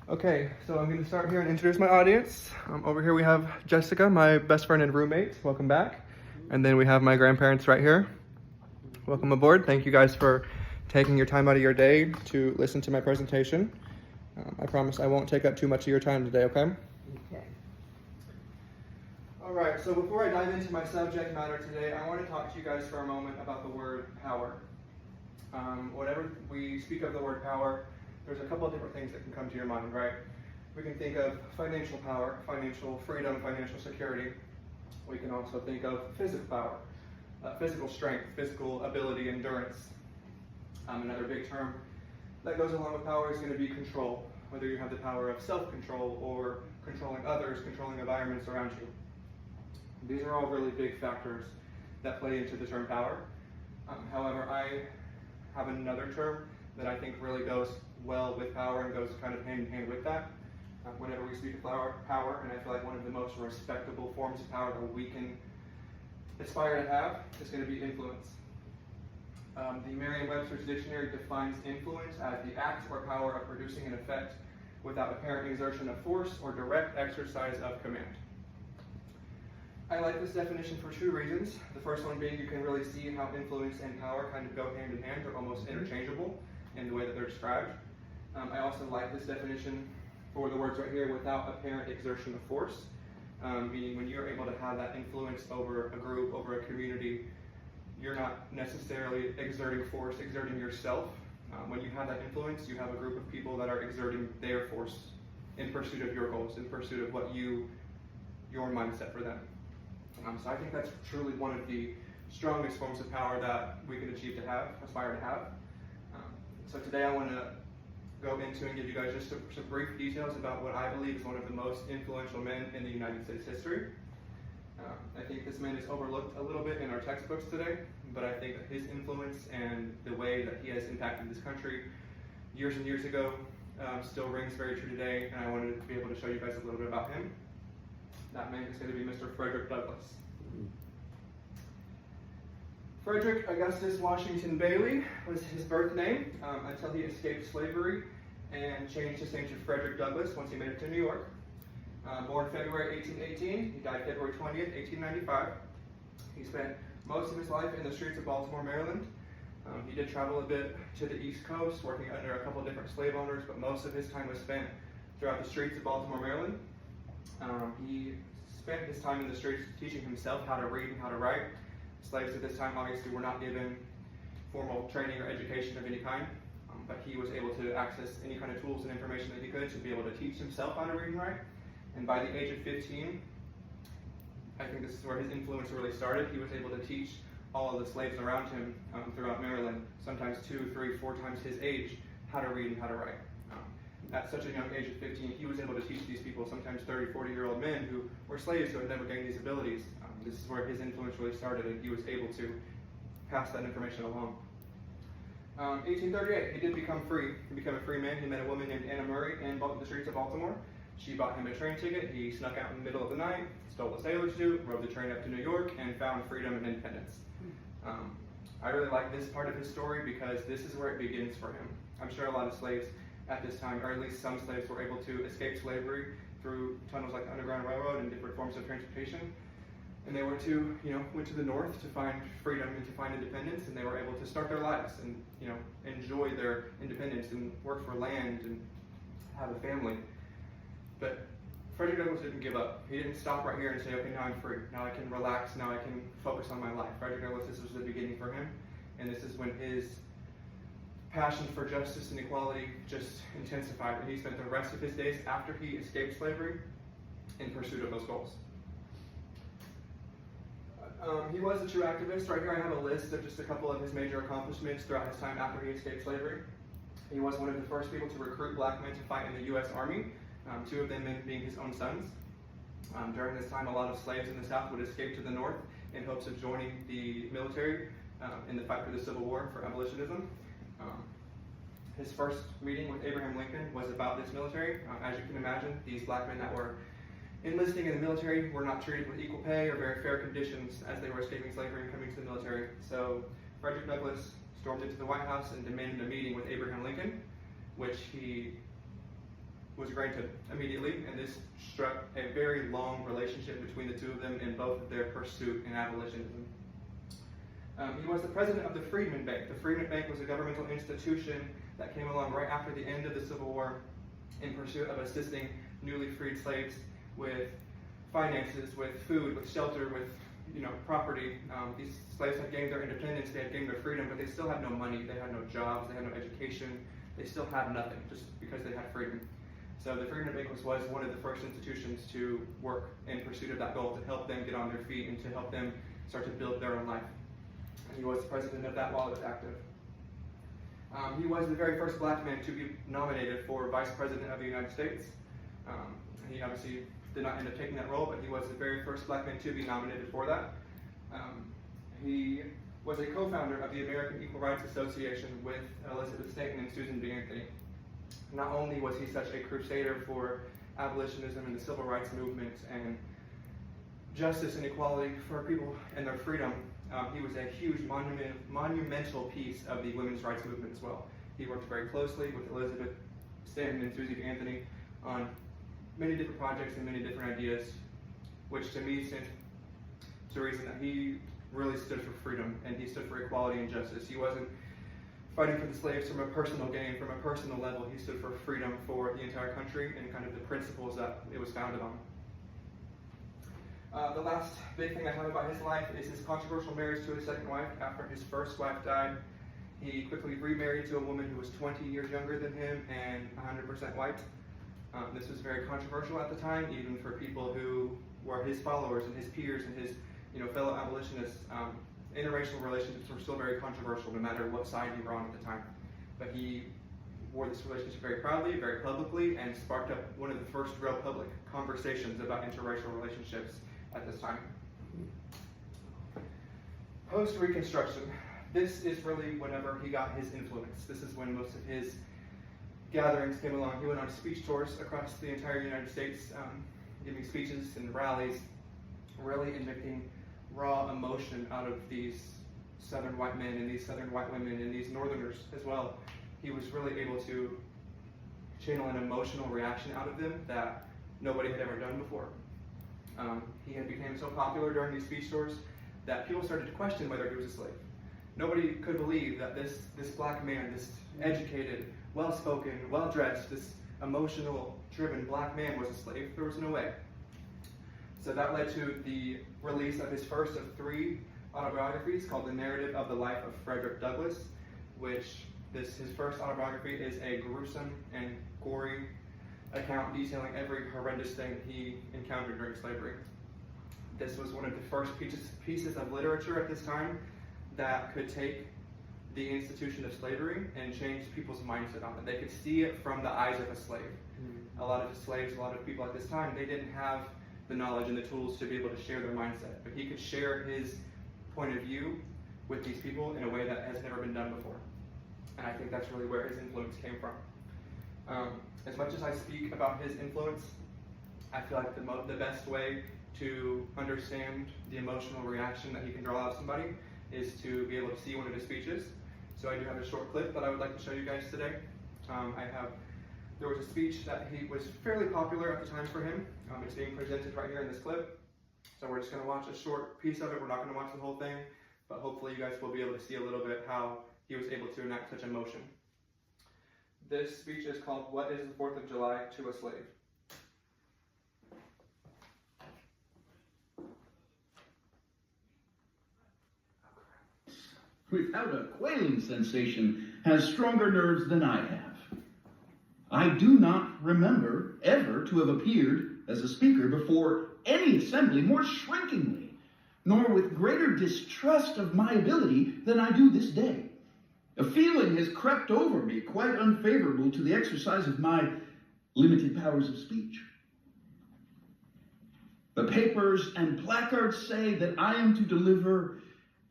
Okay, so I'm going to start here and introduce my audience. Over here we have Jessica, my best friend and roommate. Welcome back. And then we have my grandparents right here. Welcome aboard. Thank you guys for taking your time out of your day to listen to my presentation. I promise I won't take up too much of your time today, okay? Okay. All right, so before I dive into my subject matter today, I want to talk to you guys for a moment about the word power. Whenever we speak of the word power, there's a couple of different things that can come to your mind, right? We can think of financial power, financial freedom, financial security. We can also think of physical power, physical strength, physical ability, endurance. Another big term that goes along with power is going to be control, whether you have the power of self-control or controlling others, controlling environments around you. These are all really big factors that play into the term power. However, I have another term that I think really goes well with power and goes kind of hand in hand with that. Whenever we speak of power, and I feel like one of the most respectable forms of power that we can aspire to have is going to be influence. The Merriam-Webster's dictionary defines influence as the act or power of producing an effect without apparent exertion of force or direct exercise of command. I like this definition for two reasons. The first one being you can really see how influence and power kind of go hand in hand. They're almost interchangeable in the way that they're described. I also like this definition for the words right here, without apparent exertion of force, meaning when you're able to have that influence over a group, over a community, you're not necessarily exerting force, exerting yourself. When you have that influence, you have a group of people that are exerting their force in pursuit of your goals, in pursuit of your mindset for them. So I think that's truly one of the strongest forms of power that we can aspire to have. So today I want to go into and give you guys just some brief details about what I believe is one of the most influential men in the United States history. I think this man is overlooked a little bit in our textbooks today, but I think that his influence and the way that he has impacted this country years and years ago still rings very true today, and I wanted to be able to show you guys a little bit about him. That man is going to be Mr. Frederick Douglass. Frederick Augustus Washington Bailey was his birth name until he escaped slavery and changed his name to Frederick Douglass once he made it to New York. Born February 1818, he died February 20th, 1895. He spent most of his life in the streets of Baltimore, Maryland. He did travel a bit to the East Coast, working under a couple of different slave owners, but most of his time was spent throughout the streets of Baltimore, Maryland. He spent his time in the streets teaching himself how to read and how to write. Slaves at this time obviously were not given formal training or education of any kind, but he was able to access any kind of tools and information that he could to be able to teach himself how to read and write. And by the age of 15, I think this is where his influence really started. He was able to teach all of the slaves around him throughout Maryland, sometimes 2, 3, 4 times his age, how to read and how to write. At such a young age of 15, he was able to teach these people, sometimes 30, 40-year-old men who were slaves who had never gained these abilities. This is where his influence really started, and he was able to pass that information along. 1838, he did become free. He became a free man. He met a woman named Anna Murray in the streets of Baltimore. She bought him a train ticket. He snuck out in the middle of the night, stole a sailor's suit, rode the train up to New York, and found freedom and independence. I really like this part of his story because this is where it begins for him. I'm sure a lot of slaves at this time, or at least some slaves, were able to escape slavery through tunnels like the Underground Railroad and different forms of transportation. And they went to the north to find freedom and to find independence, and they were able to start their lives and, enjoy their independence and work for land and have a family. But Frederick Douglass didn't give up. He didn't stop right here and say, okay, now I'm free. Now I can relax. Now I can focus on my life. Frederick Douglass, this was the beginning for him, and this is when his passion for justice and equality just intensified, and he spent the rest of his days after he escaped slavery in pursuit of those goals. He was a true activist. Right here I have a list of just a couple of his major accomplishments throughout his time after he escaped slavery. He was one of the first people to recruit black men to fight in the U.S. Army, 2 of them being his own sons. During this time, a lot of slaves in the South would escape to the North in hopes of joining the military in the fight for the Civil War for abolitionism. His first meeting with Abraham Lincoln was about this military. As you can imagine, these black men that were enlisting in the military were not treated with equal pay or very fair conditions as they were escaping slavery and coming to the military. So Frederick Douglass stormed into the White House and demanded a meeting with Abraham Lincoln, which he was granted immediately, and this struck a very long relationship between the two of them in both of their pursuit in abolitionism. He was the president of the Freedmen Bank. The Freedmen Bank was a governmental institution that came along right after the end of the Civil War in pursuit of assisting newly freed slaves with finances, with food, with shelter, with property. These slaves had gained their independence, they had gained their freedom, but they still had no money, they had no jobs, they had no education, they still had nothing just because they had freedom. So the Freedmen Bank was one of the first institutions to work in pursuit of that goal, to help them get on their feet and to help them start to build their own life. And he was the president of that while it was active. He was the very first black man to be nominated for Vice President of the United States. He obviously did not end up taking that role, but he was the very first black man to be nominated for that. He was a co-founder of the American Equal Rights Association with Elizabeth Stanton and Susan B. Anthony. Not only was he such a crusader for abolitionism and the civil rights movement and justice and equality for people and their freedom, he was a huge monumental piece of the women's rights movement as well. He worked very closely with Elizabeth Stanton and Susie B. Anthony on many different projects and many different ideas, which to me stands to reason that he really stood for freedom and he stood for equality and justice. He wasn't fighting for the slaves from a personal gain, from a personal level. He stood for freedom for the entire country and kind of the principles that it was founded on. The last big thing I have about his life is his controversial marriage to his second wife. After his first wife died, he quickly remarried to a woman who was 20 years younger than him and 100% white. This was very controversial at the time, even for people who were his followers and his peers and his fellow abolitionists. Interracial relationships were still very controversial no matter what side you were on at the time. But he wore this relationship very proudly, very publicly, and sparked up one of the first real public conversations about interracial relationships at this time. Post-Reconstruction, this is really whenever he got his influence. This is when most of his gatherings came along. He went on speech tours across the entire United States, giving speeches and rallies, really injecting raw emotion out of these Southern white men and these Southern white women and these Northerners as well. He was really able to channel an emotional reaction out of them that nobody had ever done before. He had become so popular during these speech tours that people started to question whether he was a slave. Nobody could believe that this black man, this educated, well-spoken, well-dressed, this emotional-driven black man was a slave. There was no way. So that led to the release of his first of 3 autobiographies called The Narrative of the Life of Frederick Douglass, which his first autobiography is a gruesome and gory account detailing every horrendous thing he encountered during slavery. This was one of the first pieces of literature at this time that could take the institution of slavery and change people's mindset on it. They could see it from the eyes of a slave. Mm-hmm. A lot of slaves, a lot of people at this time, they didn't have the knowledge and the tools to be able to share their mindset. But he could share his point of view with these people in a way that has never been done before. And I think that's really where his influence came from. As much as I speak about his influence, I feel like the best way to understand the emotional reaction that he can draw out of somebody is to be able to see one of his speeches. So I do have a short clip that I would like to show you guys today. There was a speech that he was fairly popular at the time for him. It's being presented right here in this clip. So we're just going to watch a short piece of it. We're not going to watch the whole thing, but hopefully you guys will be able to see a little bit how he was able to enact such emotion. This speech is called, "What is the 4th of July to a Slave?" Without a quailing sensation, has stronger nerves than I have. I do not remember ever to have appeared as a speaker before any assembly more shrinkingly, nor with greater distrust of my ability than I do this day. A feeling has crept over me quite unfavorable to the exercise of my limited powers of speech. The papers and placards say that I am to deliver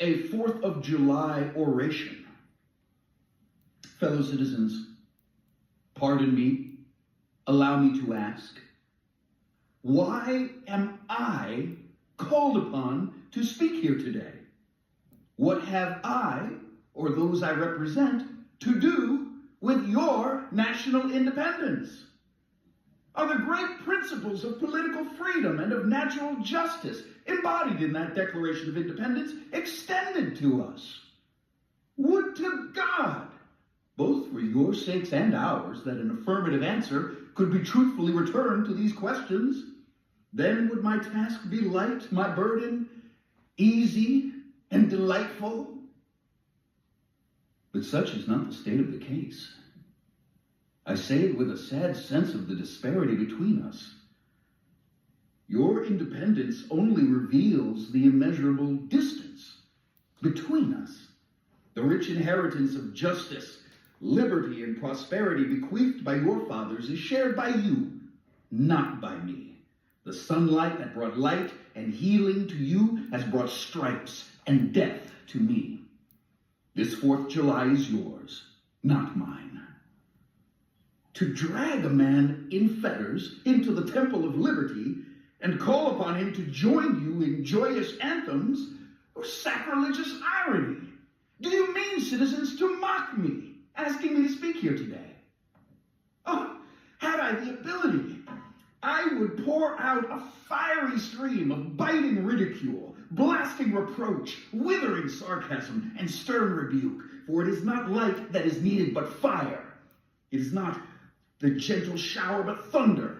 a 4th of July oration. Fellow citizens, pardon me, allow me to ask, why am I called upon to speak here today? What have I, or those I represent, to do with your national independence? are the great principles of political freedom and of natural justice embodied in that Declaration of Independence extended to us. Would to God, both for your sakes and ours, that an affirmative answer could be truthfully returned to these questions. Then would my task be light, my burden easy and delightful. But such is not the state of the case. I say it with a sad sense of the disparity between us. Your independence only reveals the immeasurable distance between us. The rich inheritance of justice, liberty, and prosperity bequeathed by your fathers is shared by you, not by me. The sunlight that brought light and healing to you has brought stripes and death to me. This 4th July is yours, not mine. To drag a man in fetters into the temple of liberty and call upon him to join you in joyous anthems or sacrilegious irony. Do you mean, citizens, to mock me, asking me to speak here today? Oh, had I the ability, I would pour out a fiery stream of biting ridicule, blasting reproach, withering sarcasm, and stern rebuke. For it is not light that is needed, but fire. It is not the gentle shower, but thunder.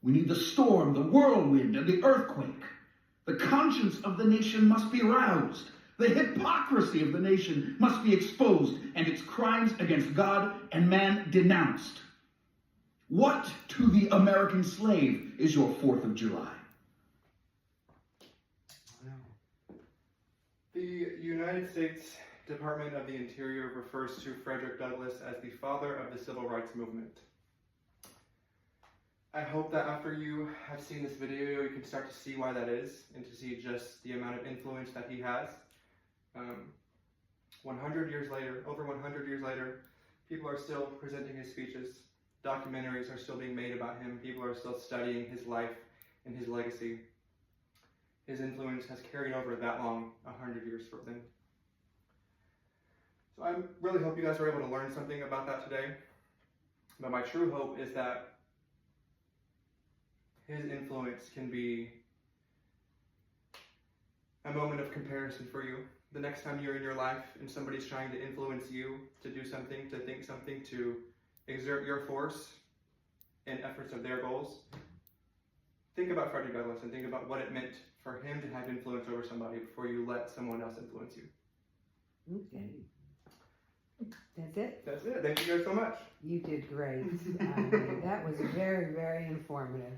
We need the storm, the whirlwind, and the earthquake. The conscience of the nation must be roused. The hypocrisy of the nation must be exposed, and its crimes against God and man denounced. What to the American slave is your 4th of July? The United States Department of the Interior refers to Frederick Douglass as the father of the civil rights movement. I hope that after you have seen this video, you can start to see why that is, and to see just the amount of influence that he has. 100 years later, over 100 years later, people are still presenting his speeches. Documentaries are still being made about him. People are still studying his life and his legacy. His influence has carried over that long, 100 years from then. So I really hope you guys were able to learn something about that today. But my true hope is that his influence can be a moment of comparison for you. The next time you're in your life and somebody's trying to influence you to do something, to think something, to exert your force in efforts of their goals, think about Frederick Douglass and think about what it meant for him to have influence over somebody before you let someone else influence you. Okay. That's it? That's it. Thank you guys so much. You did great. That was very, very informative.